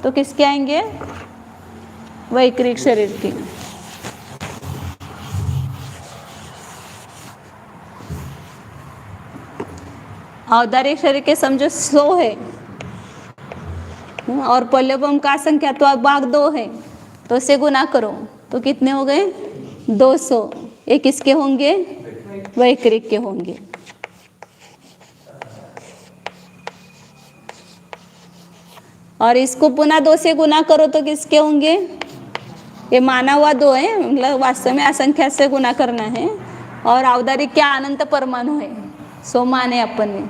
तो किसके आएंगे? वैक्रिक शरीर के। औदारिक शरीर के समझो 100 है और पल्योपम का असंख्यात्व भाग 2 है, तो उससे गुना करो तो कितने हो गए? 200। ये किसके होंगे? वैक्रिक के होंगे। और इसको पुनः 2 से गुना करो तो किसके होंगे? ये माना हुआ 2 है, मतलब वास्तव में असंख्यात से गुना करना है। और औदारिक क्या अनंत परमाणु है, 100 माने अपन ने,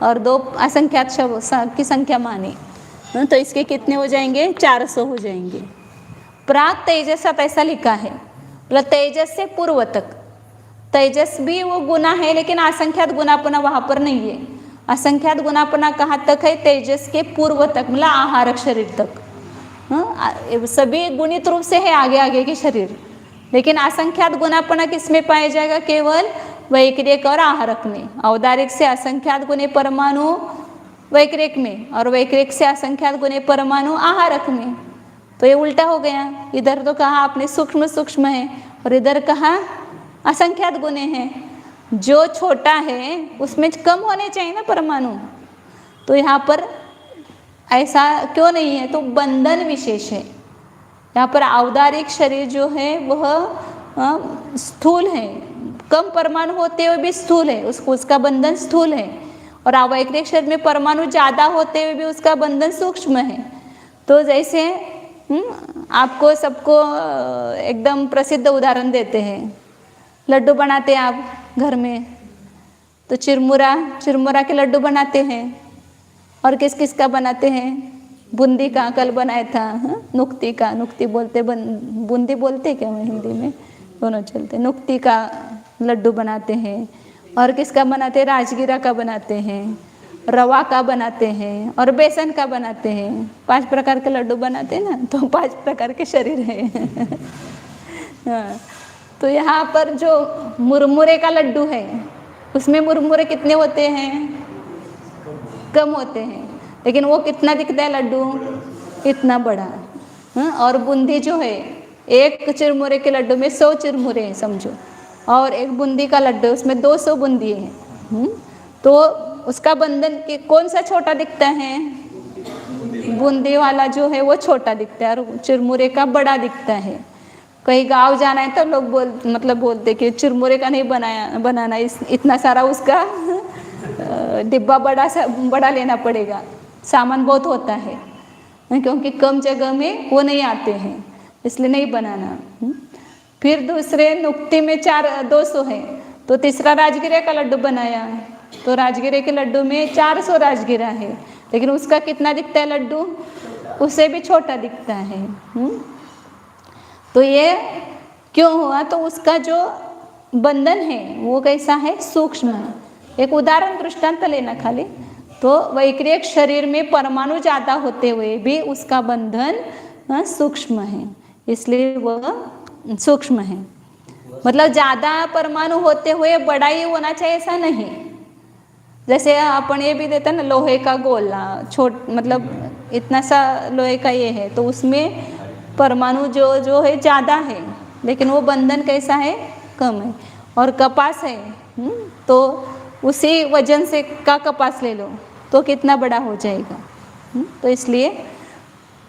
और 2 असंख्यात की संख्या माने, तो इसके कितने हो जाएंगे? 400 हो जाएंगे। प्राग तेजसात ऐसा लिखा है, मतलब तेजस से पूर्व तक। तेजस भी वो गुना है लेकिन असंख्यात गुनापना वहाँ पर नहीं है। असंख्यात गुनापना कहाँ तक है? तेजस के पूर्व तक, मतलब आहारक शरीर तक। सभी गुणित रूप से है आगे आगे के शरीर, लेकिन असंख्यात गुनापना किस में पाया जाएगा? केवल वैक्रिक और आहारक में। औदारिक से असंख्यात गुणे परमाणु वैक्रिक में और वैक्रिक से असंख्यात गुणे परमाणु आहारक में। तो ये उल्टा हो गया, इधर तो कहा आपने सूक्ष्म सूक्ष्म है और इधर कहा असंख्यात गुणे हैं। जो छोटा है उसमें कम होने चाहिए ना परमाणु, तो यहाँ पर ऐसा क्यों नहीं है? तो बंधन विशेष है। यहाँ पर औदारिक शरीर जो है वह स्थूल है, कम परमाणु होते हुए भी स्थूल है, उसका बंधन स्थूल है। और वैक्रिक शरीर में परमाणु ज़्यादा होते हुए भी उसका बंधन सूक्ष्म है। तो जैसे आपको सबको एकदम प्रसिद्ध उदाहरण देते हैं, लड्डू बनाते हैं आप घर में, तो चिरमुरा के लड्डू बनाते हैं। और किस किस का बनाते हैं? बूंदी का कल बनाया था, नुक्ती का, नुक्ती बोलते, बूंदी बोलते क्या हिंदी में, दोनों चलते। नुक्ती का लड्डू बनाते हैं। और किसका बनाते हैं? राजगीरा का बनाते हैं, रवा का बनाते हैं और बेसन का बनाते हैं। 5 प्रकार के लड्डू बनाते हैं ना, तो 5 प्रकार के शरीर हैं। हाँ, तो यहाँ पर जो मुरमुरे का लड्डू है उसमें मुरमुरे कितने होते हैं? कम होते हैं, लेकिन वो कितना दिखता है लड्डू? इतना बड़ा। और बूंदी जो है, एक चिरमुरे के लड्डू में 100 चिरमुरे हैं समझो, और एक बूंदी का लड्डू उसमें 200 बूंदी है। तो उसका बंधन के कौन सा छोटा दिखता है? बूंदी वाला जो है वो छोटा दिखता है और चिरमुरे का बड़ा दिखता है। कहीं गांव जाना है तो लोग बोलते कि चिरमुरे का नहीं बनाना, इतना सारा उसका डिब्बा बड़ा लेना पड़ेगा, सामान बहुत होता है, क्योंकि कम जगह में वो नहीं आते हैं, इसलिए नहीं बनाना। फिर दूसरे नुक्ती में 200 है, तो तीसरा राजगिरे का लड्डू बनाया, तो राजगिरे के लड्डू में 400 राजगिरा है, लेकिन उसका कितना दिखता है लड्डू? उससे भी छोटा दिखता है। तो ये क्यों हुआ? तो उसका जो बंधन है वो कैसा है? सूक्ष्म है। एक उदाहरण दृष्टांत लेना खाली, तो वैक्रिक शरीर में परमाणु ज़्यादा होते हुए भी उसका बंधन सूक्ष्म है, इसलिए वह सूक्ष्म है। मतलब ज़्यादा परमाणु होते हुए बड़ा ही होना चाहिए ऐसा नहीं। जैसे अपन ये भी देते ना, लोहे का गोला मतलब इतना सा लोहे का ये है, तो उसमें परमाणु जो है ज़्यादा है, लेकिन वो बंधन कैसा है? कम है। और कपास है, तो उसी वजन से का कपास ले लो तो कितना बड़ा हो जाएगा। तो इसलिए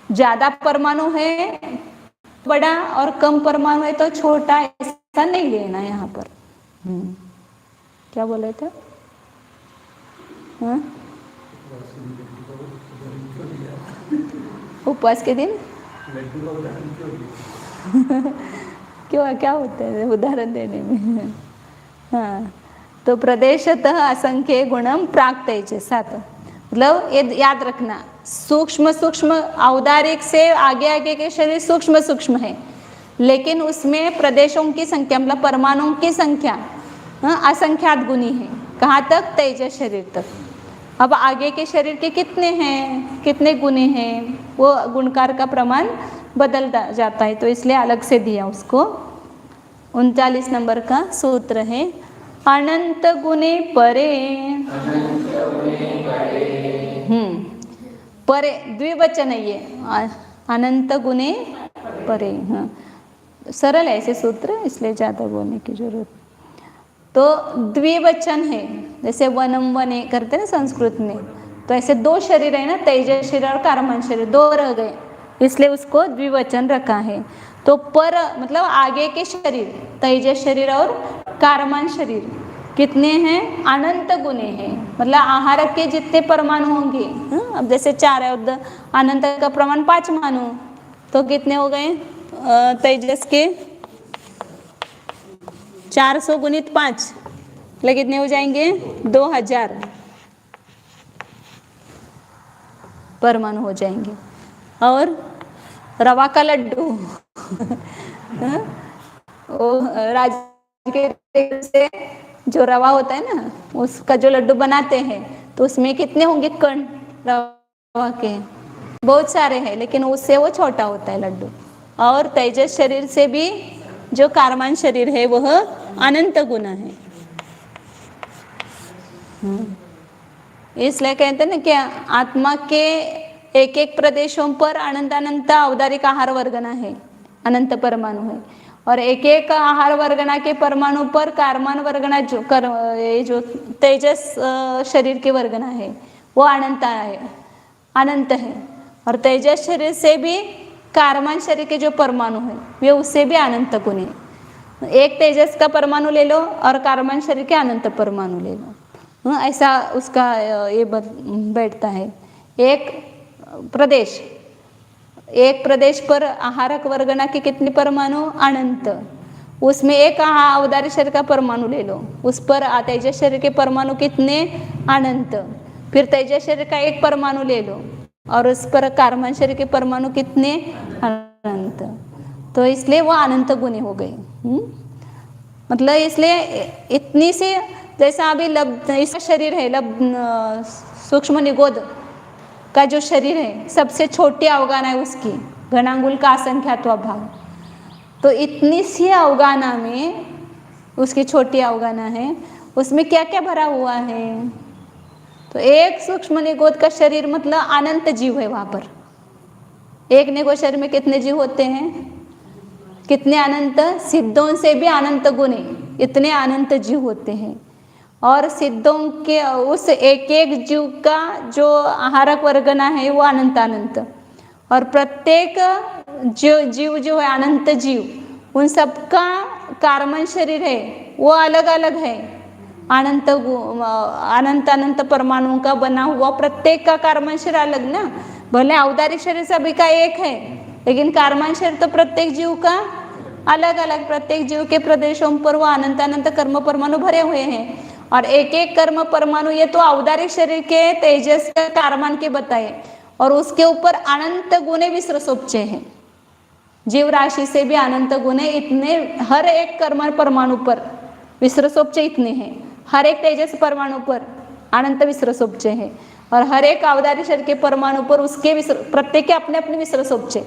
ज़्यादा परमाणु है बड़ा और कम परमाणु है तो छोटा, ऐसा नहीं लेना यहाँ पर। क्या बोले थे? उपवास के दिन क्यों, क्या होता है उदाहरण देने में? हाँ, तो प्रदेशतः असंख्य गुणम प्राक तेजसात, मतलब ये याद रखना, सूक्ष्म औदारिक से आगे आगे के शरीर सूक्ष्म है, लेकिन उसमें प्रदेशों की संख्या मतलब परमाणुओं की संख्या असंख्यात गुनी है। कहाँ तक? तेजस शरीर तक। अब आगे के शरीर के कितने हैं, कितने गुने हैं, वो गुणकार का प्रमाण बदल जाता है, तो इसलिए अलग से दिया उसको। 39 नंबर का सूत्र है अनंत गुणे परे। परे द्विवचन है ये, अनंत गुणे परे। हाँ, सरल है ऐसे सूत्र, इसलिए ज़्यादा बोलने की जरूरत। तो द्विवचन है, जैसे वनम वने करते हैं ना संस्कृत में, तो ऐसे दो शरीर है ना, तेजस शरीर और कारमान शरीर, दो रह गए, इसलिए उसको द्विवचन रखा है। तो पर मतलब आगे के शरीर, तेजस शरीर और कारमान शरीर कितने हैं? अनंत गुणे हैं, मतलब आहार के जितने परमाणु होंगे। अब जैसे 4 है और अनंत का प्रमाण 5 मानो, तो कितने हो गए? तेजस के 400 गुणित 5 मतलब कितने हो जाएंगे? 2000 परमाणु हो जाएंगे। और रवा का लड्डू वो राजगिर से जो रवा होता है ना, उसका जो लड्डू बनाते हैं, तो उसमें कितने होंगे कण रवा के? बहुत सारे हैं, लेकिन उससे वो छोटा होता है लड्डू। और तेजस शरीर से भी जो कारमान शरीर है वह अनंत गुना है। इसलिए कहते हैं ना कि आत्मा के एक एक प्रदेशों पर अनंत अनंत औदारिक आहार वर्गना है, अनंत परमाणु है, और एक एक आहार वर्गना के परमाणु पर कारमान वर्गना जो तेजस शरीर के वर्गना है वो अनंत है, अनंत है। और तेजस शरीर से भी कारमान शरीर के जो परमाणु है वे उससे भी अनंत गुण है। एक तेजस का परमाणु ले लो और कारमान शरीर के अनंत परमाणु ले लो, ऐसा उसका ये बैठता है। एक प्रदेश पर आहारक वर्गना के कितने परमाणु? अनंत। उसमें एक औदार्य शरीर का परमाणु ले लो, उस पर तेजस शरीर के परमाणु कितने? अनंत। फिर तेजस शरीर का एक परमाणु ले लो और उस पर कारमान शरीर के परमाणु कितने? अनंत। तो इसलिए वो अनंत गुणे हो गए। मतलब इसलिए इतनी सी, जैसा अभी इसका शरीर है सूक्ष्म निगोद का जो शरीर है, सबसे छोटी अवगाना है उसकी, घनांगुल का असंख्यात्व भाग, तो इतनी सी अवगाना में उसकी छोटी अवगाना है, उसमें क्या क्या भरा हुआ है? तो एक सूक्ष्म निगोद का शरीर मतलब अनंत जीव है। वहाँ पर एक निगोद शरीर में कितने जीव होते हैं? कितने अनंत? सिद्धों से भी अनंत गुणे, इतने अनंत जीव होते हैं। और सिद्धों के उस एक एक जीव का जो आहारक वर्गना है वो अनंत अनंत, और प्रत्येक जीव जो है अनंत जीव, उन सबका कारमान शरीर है वो अलग अलग है, अनंत अनंत अनंत परमाणुओं का बना हुआ प्रत्येक का कारमान शरीर अलग ना। भले औदारिक शरीर सभी का एक है, लेकिन कारमान शरीर तो प्रत्येक जीव का अलग अलग, प्रत्येक जीव के प्रदेशों पर वो अनंत अनंत कर्म परमाणु भरे हुए हैं। और एक एक कर्म परमाणु ये तो औदारिक शरीर के तेजस के कारमान के बताए, और उसके ऊपर अनंत गुणे विसृसोपचे हैं। जीव राशि से भी अनंत गुणे इतने, हर एक कर्म परमाणु पर विसृसोपचे इतने हैं, हर एक तेजस परमाणु पर अनंत विसृसोपचे हैं, और हर एक औदारिक शरीर के परमाणु पर उसके प्रत्येक के अपने अपने विसृसोपचे,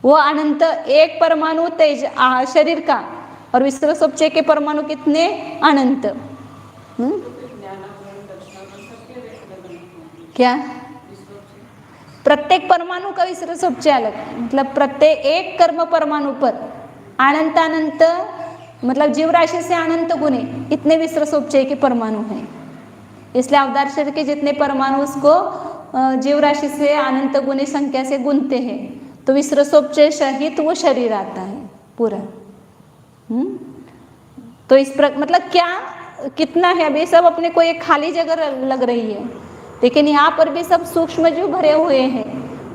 वो अनंत। एक परमाणु तेज शरीर का और विसृसोपचे के परमाणु कितने? अनंत। क्या? प्रत्येक परमाणु का विसृसोपचे अलग, मतलब प्रत्येक एक कर्म परमाणु पर अनंत अनंत, मतलब जीव राशि से अनंत गुणे इतने विसृसोपचे के परमाणु हैं। इसलिए अवदार शरीर के जितने परमाणु उसको जीव राशि से अनंत गुणे संख्या से गुनते हैं, तो विसृसोपचे सहित वो शरीर आता है पूरा। तो इस मतलब क्या कितना है? अभी सब अपने को एक खाली जगह लग रही है, लेकिन यहाँ पर भी सब सूक्ष्म जीव भरे हुए हैं,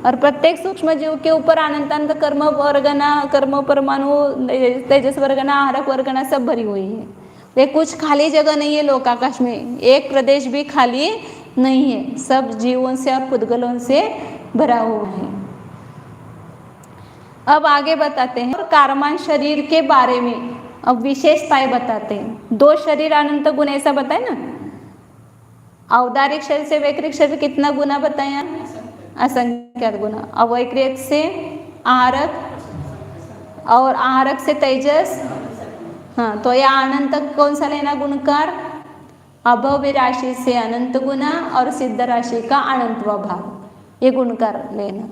और प्रत्येक सूक्ष्म जीव के ऊपर अनंत अनंत कर्म वर्गना, कर्म परमाणु, तेजस वर्गना, आहारक वर्गना सब भरी हुई है। ये कुछ खाली जगह नहीं है लोकाकाश में, एक प्रदेश भी खाली नहीं है, सब जीवों से और पुद्गलों से भरा हुआ है। अब आगे बताते हैं और कारमान शरीर के बारे में अब विशेषताएं बताते हैं। 2 शरीर अनंत गुण ऐसा बताए ना। औदारिक शरीर से वैक्रिक शरीर कितना गुना बताया? असंख्यात गुना। अवैक्रिक से आहारक और आहारक से तेजस। हाँ, तो यह अनंत कौन सा लेना गुणकार? अभव्य राशि से अनंत गुना और सिद्ध राशि का अनंतवा भाग, ये गुणकार लेना।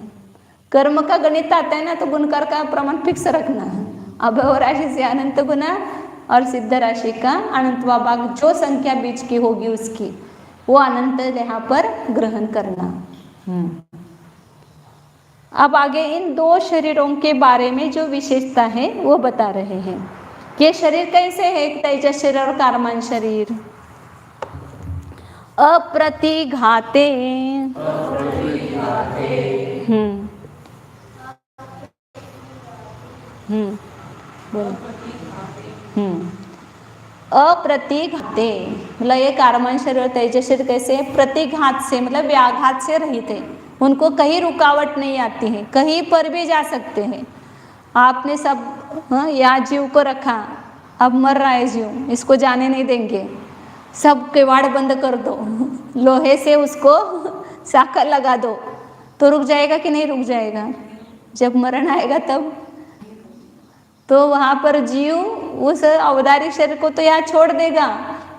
कर्म का गणित आता है ना, तो गुणकार का प्रमाण फिक्स रखना है। अभव राशि से अनंत गुना और सिद्ध राशि का अनंतवा भाग, जो संख्या बीच की होगी उसकी वो अनंत यहाँ पर ग्रहण करना। अब आगे इन 2 शरीरों के बारे में जो विशेषता है वो बता रहे हैं। ये शरीर कैसे है? तेजस शरीर और कारमान शरीर। अप्रतिघाते अप्रतिघाते मतलब ये कारमान शरीर और तेजस शरीर कैसे है? प्रतिघात से मतलब व्याघात से रहित है। उनको कहीं रुकावट नहीं आती है, कहीं पर भी जा सकते हैं। आपने सब या जीव को रखा, अब मर रहा है जीव, इसको जाने नहीं देंगे, सब किवाड़ बंद कर दो, लोहे से उसको साकर लगा दो, तो रुक जाएगा कि नहीं रुक जाएगा? जब मरण आएगा तब तो वहाँ पर जीव उस औदारिक शरीर को तो यहाँ छोड़ देगा,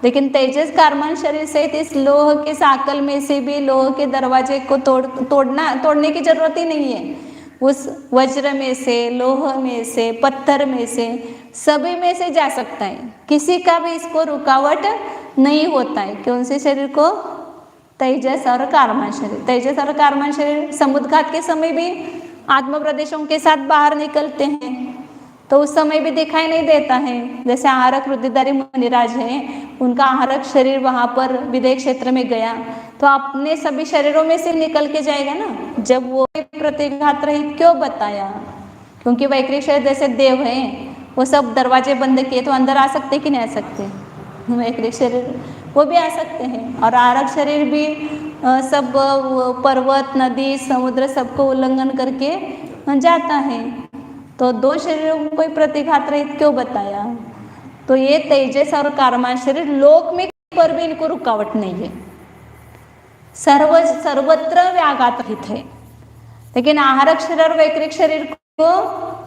लेकिन तेजस कारमान शरीर से इस लोह के साकल में से भी लोह के दरवाजे को तोड़ने की जरूरत ही नहीं है। उस वज्र में से, लोह में से, पत्थर में से, सभी में से जा सकता है। किसी का भी इसको रुकावट नहीं होता है। कौन से शरीर को? तेजस और कारमान शरीर। तेजस और कारमान शरीर समुद्घात के समय भी आत्म प्रदेशों के साथ बाहर निकलते हैं, तो उस समय भी दिखाई नहीं देता है। जैसे आहारक रुद्रधारी मुनिराज है, उनका आहारक शरीर वहाँ पर विदेह क्षेत्र में गया, तो अपने सभी शरीरों में से निकल के जाएगा ना। जब वो प्रतिघात रहित क्यों बताया? क्योंकि वैक्रिक शरीर जैसे देव है, वो सब दरवाजे बंद किए, तो अंदर आ सकते कि नहीं आ सकते? वैक्रिक शरीर वो भी आ सकते हैं। और आहारक शरीर भी सब पर्वत, नदी, समुद्र सबको उल्लंघन करके जाता है। तो 2 शरीरों को कोई प्रतिघात रहित क्यों बताया? तो ये तेजस और कारमान शरीर लोक में पर भी इनको रुकावट नहीं है, सर्वत्र व्याघात रहित है। लेकिन आहारक शरीर और वैक्रिक शरीर को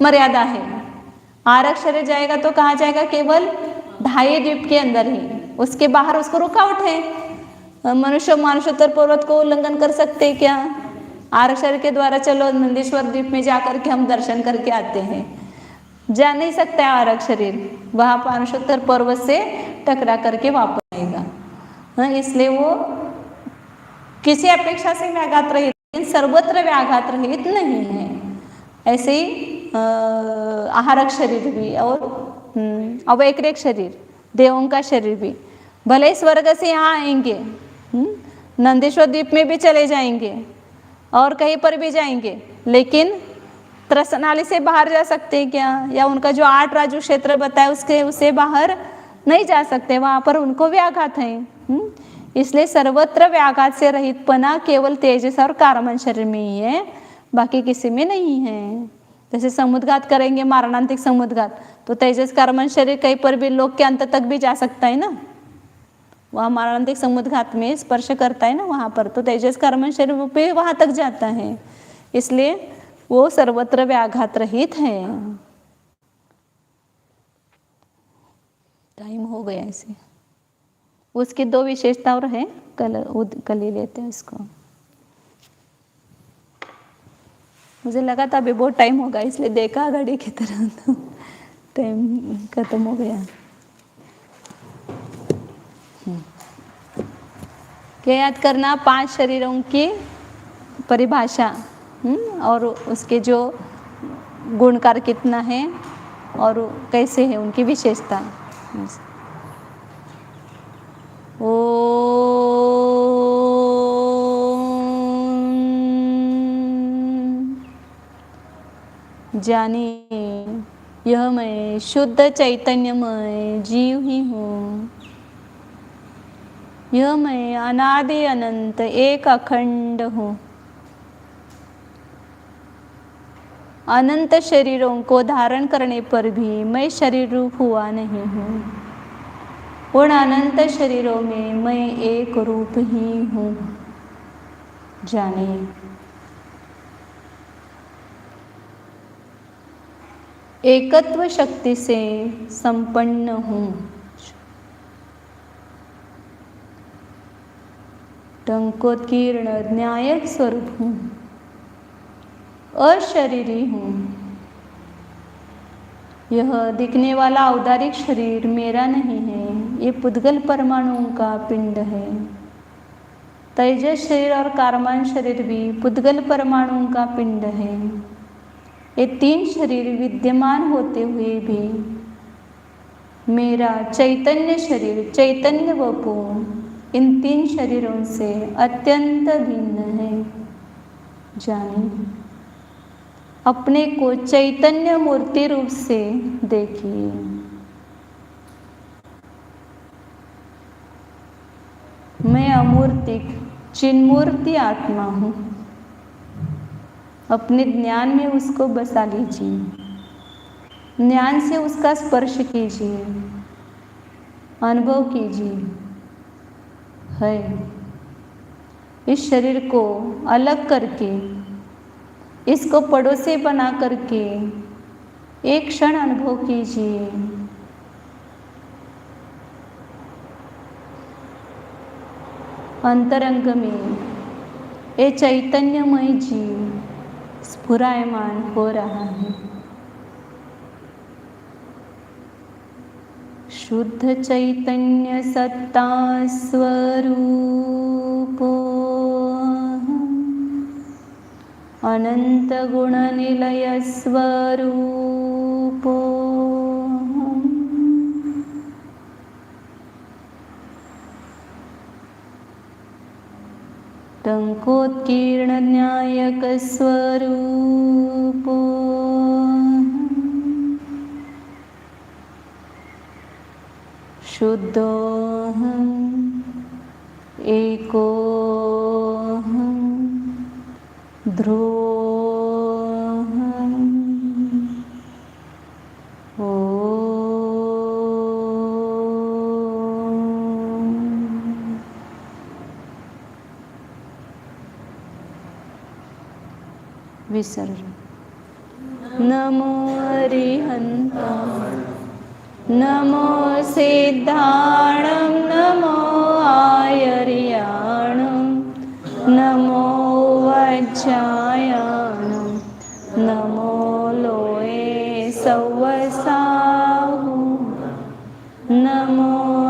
मर्यादा है। आहारक शरीर जाएगा तो कहाँ जाएगा? केवल 2.5 द्वीप के अंदर ही, उसके बाहर उसको रुकावट है। मनुष्य मानसोत्तर पर्वत को उल्लंघन कर सकते हैं क्या? आहारक शरीर के द्वारा चलो नंदीश्वर द्वीप में जाकर के हम दर्शन करके आते हैं, जा नहीं सकता आहारक शरीर, वहाँ मानसोत्तर पर्वत से टकरा करके वापस आएगा। इसलिए वो किसी अपेक्षा से व्याघात रहित, लेकिन सर्वत्र व्याघात रहित नहीं है। ऐसे ही आहारक शरीर भी और अवैक्रिक शरीर, देवों का शरीर भी, भले स्वर्ग से यहाँ आएंगे, नंदीश्वर द्वीप में भी चले जाएंगे और कहीं पर भी जाएंगे, लेकिन त्रसनाली से बाहर जा सकते हैं क्या? या उनका जो 8 राजू क्षेत्र बताया उससे बाहर नहीं जा सकते, वहाँ पर उनको व्याघात है। इसलिए सर्वत्र व्याघात से रहितपना केवल तेजस और कारमान शरीर में ही है, बाकी किसी में नहीं है। जैसे समुद्घात करेंगे, मारणांतिक समुद्घात, तो तेजस कारमान शरीर कहीं पर भी लोक के अंत तक भी जा सकता है ना, वहाँ मारणांतिक समुद्घात में स्पर्श करता है ना, वहाँ पर तो तेजस कारमान शरीर पे वहाँ तक जाता है। इसलिए वो सर्वत्र व्याघात रहित है। टाइम हो गया ऐसे। उसकी 2 विशेषता और है, कल ही लेते हैं इसको। मुझे लगा था अभी बहुत टाइम होगा, इसलिए देखा घड़ी की तरह, तो टाइम खत्म हो गया। क्या याद करना? 5 शरीरों की परिभाषा और उसके जो गुणकार कितना है और कैसे है उनकी विशेषता। जानिए यह मैं शुद्ध चैतन्यमय जीव ही हूँ, यह मैं अनादि अनंत एक अखंड हूँ। अनंत शरीरों को धारण करने पर भी मैं शरीर रूप हुआ नहीं हूँ। उन अनंत शरीरों में मैं एक रूप ही हूँ। जानिए, एकत्व शक्ति से संपन्न हूँ। टंकोत्कीर्ण न्यायक स्वरूप हूँ, अशरीरी हूँ। यह दिखने वाला औदारिक शरीर मेरा नहीं है, ये पुद्गल परमाणुओं का पिंड है। तेजस शरीर और कारमान शरीर भी पुद्गल परमाणुओं का पिंड है। ये तीन शरीर विद्यमान होते हुए भी मेरा चैतन्य शरीर, चैतन्य वपु इन तीन शरीरों से अत्यंत भिन्न है। जानिए, अपने को चैतन्य मूर्ति रूप से देखिए। मैं अमूर्तिक चिन्मूर्ति आत्मा हूँ। अपने ज्ञान में उसको बसा लीजिए, ज्ञान से उसका स्पर्श कीजिए, अनुभव कीजिए। है इस शरीर को अलग करके, इसको पड़ोसी बना करके एक क्षण अनुभव कीजिए। अंतरंग में ये चैतन्यमय जीव स्फुरायमान हो रहा है। शुद्ध चैतन्य सत्ता स्वरूपो अनंत गुण निलय स्वरूपो टंकोत्कीर्ण न्यायक स्वरूपो शुद्धोऽहम् एकोऽहम् ध्रुवोऽहम् विसर्जन। नमो अरिहन्ताय, नमो सिद्धाणं, नमो आयर्याणं, नमो वज्रायाणं, नमो लोये सव्वसा